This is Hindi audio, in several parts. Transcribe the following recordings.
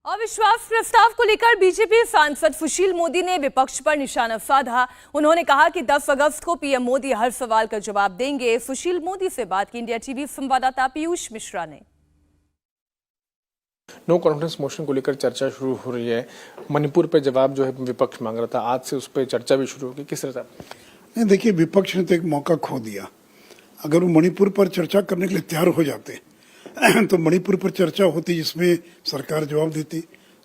अविश्वास प्रस्ताव को लेकर बीजेपी सांसद सुशील मोदी ने विपक्ष पर निशाना साधा। उन्होंने कहा कि 10 अगस्त को पीएम मोदी हर सवाल का जवाब देंगे। सुशील मोदी से बात की इंडिया टीवी संवाददाता पीयूष मिश्रा ने। नो कॉन्फिडेंस मोशन को लेकर चर्चा शुरू हो रही है। मणिपुर पे जवाब जो है विपक्ष मांग रहा था, आज से उस पर चर्चा भी शुरू होगी। किस तरह से? नहीं, देखिए, विपक्ष ने तो एक मौका खो दिया। अगर वो मणिपुर पर चर्चा करने के लिए तैयार हो जाते तो मणिपुर पर चर्चा होती जिसमें सरकार जवाब देती।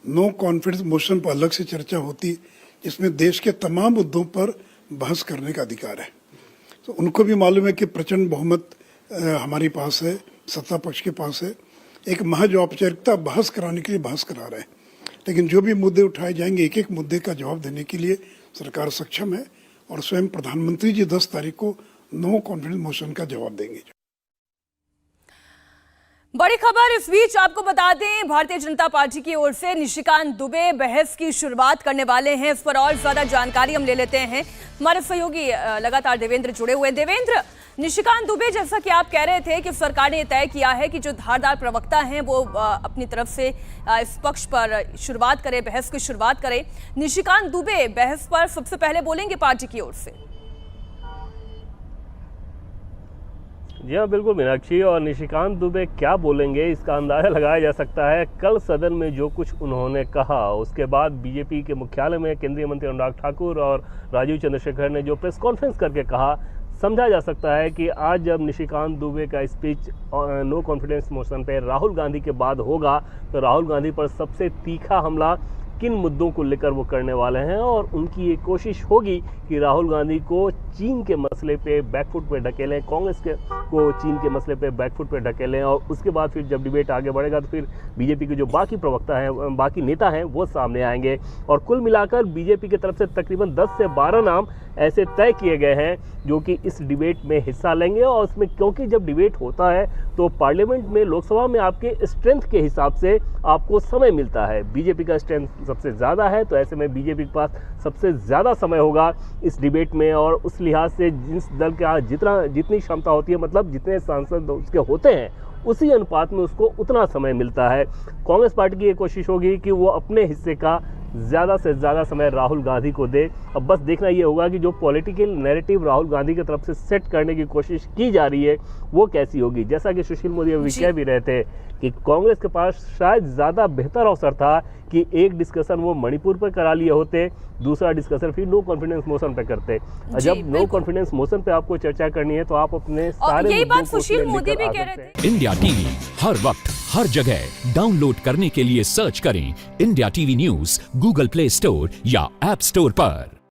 नो कॉन्फिडेंस मोशन पर अलग से चर्चा होती जिसमें देश के तमाम मुद्दों पर बहस करने का अधिकार है। तो उनको भी मालूम है कि प्रचंड बहुमत हमारे पास है, सत्ता पक्ष के पास है। एक महज औपचारिकता बहस कराने के लिए बहस करा रहे हैं, लेकिन जो भी मुद्दे उठाए जाएंगे एक एक मुद्दे का जवाब देने के लिए सरकार सक्षम है और स्वयं प्रधानमंत्री जी 10 तारीख को नो कॉन्फिडेंस मोशन का जवाब देंगे। बड़ी खबर इस बीच आपको बता दें, भारतीय जनता पार्टी की ओर से निशिकांत दुबे बहस की शुरुआत करने वाले हैं। इस पर और ज्यादा जानकारी हम ले लेते हैं। हमारे सहयोगी लगातार देवेंद्र जुड़े हुए हैं। देवेंद्र, निशिकांत दुबे, जैसा कि आप कह रहे थे कि सरकार ने तय किया है कि जो धारदार प्रवक्ता हैं वो अपनी तरफ से इस पक्ष पर शुरुआत करें, बहस की शुरुआत करें। निशिकांत दुबे बहस पर सबसे पहले बोलेंगे पार्टी की ओर से। जी हाँ, बिल्कुल मीनाक्षी। और निशिकांत दुबे क्या बोलेंगे इसका अंदाजा लगाया जा सकता है कल सदन में जो कुछ उन्होंने कहा। उसके बाद बीजेपी के मुख्यालय में केंद्रीय मंत्री अनुराग ठाकुर और राजीव चंद्रशेखर ने जो प्रेस कॉन्फ्रेंस करके कहा, समझा जा सकता है कि आज जब निशिकांत दुबे का स्पीच नो कॉन्फिडेंस मोशन पे राहुल गांधी के बाद होगा तो राहुल गांधी पर सबसे तीखा हमला किन मुद्दों को लेकर वो करने वाले हैं। और उनकी ये कोशिश होगी कि राहुल गांधी को चीन के मसले पे बैकफुट पे ढकेलें, कांग्रेस को चीन के मसले पे बैकफुट पे ढकेलें। और उसके बाद फिर जब डिबेट आगे बढ़ेगा तो फिर बीजेपी के जो बाकी प्रवक्ता हैं, बाकी नेता हैं, वो सामने आएंगे। और कुल मिलाकर बीजेपी की तरफ से तकरीबन 10 से 12 नाम ऐसे तय किए गए हैं जो कि इस डिबेट में हिस्सा लेंगे। और उसमें क्योंकि जब डिबेट होता है तो पार्लियामेंट में, लोकसभा में आपके स्ट्रेंथ के हिसाब से आपको समय मिलता है। बीजेपी का स्ट्रेंथ सबसे ज़्यादा है, तो ऐसे में बीजेपी के पास सबसे ज़्यादा समय होगा इस डिबेट में। और उस लिहाज से जिस दल के जितनी क्षमता होती है, मतलब जितने सांसद उसके होते हैं, उसी अनुपात में उसको उतना समय मिलता है। कांग्रेस पार्टी की ये कोशिश होगी कि वो अपने हिस्से का ज़्यादा से ज़्यादा समय राहुल गांधी को दे। अब बस देखना ये होगा कि जो पॉलिटिकल नैरेटिव राहुल गांधी की तरफ से सेट करने की कोशिश की जा रही है वो कैसी होगी। जैसा कि सुशील मोदी अभी कह भी रहे थे कि कांग्रेस के पास शायद ज़्यादा बेहतर अवसर था कि एक डिस्कशन वो मणिपुर पर करा लिए होते, दूसरा डिस्कशन फिर नो कॉन्फिडेंस मोशन पे करते। जब नो कॉन्फिडेंस मोशन पे आपको चर्चा करनी है तो आप अपने सारे यही बात सुशील मोदी भी कह रहे थे। इंडिया टीवी हर वक्त हर जगह डाउनलोड करने के लिए सर्च करें India TV news Google play store या ऐप स्टोर पर।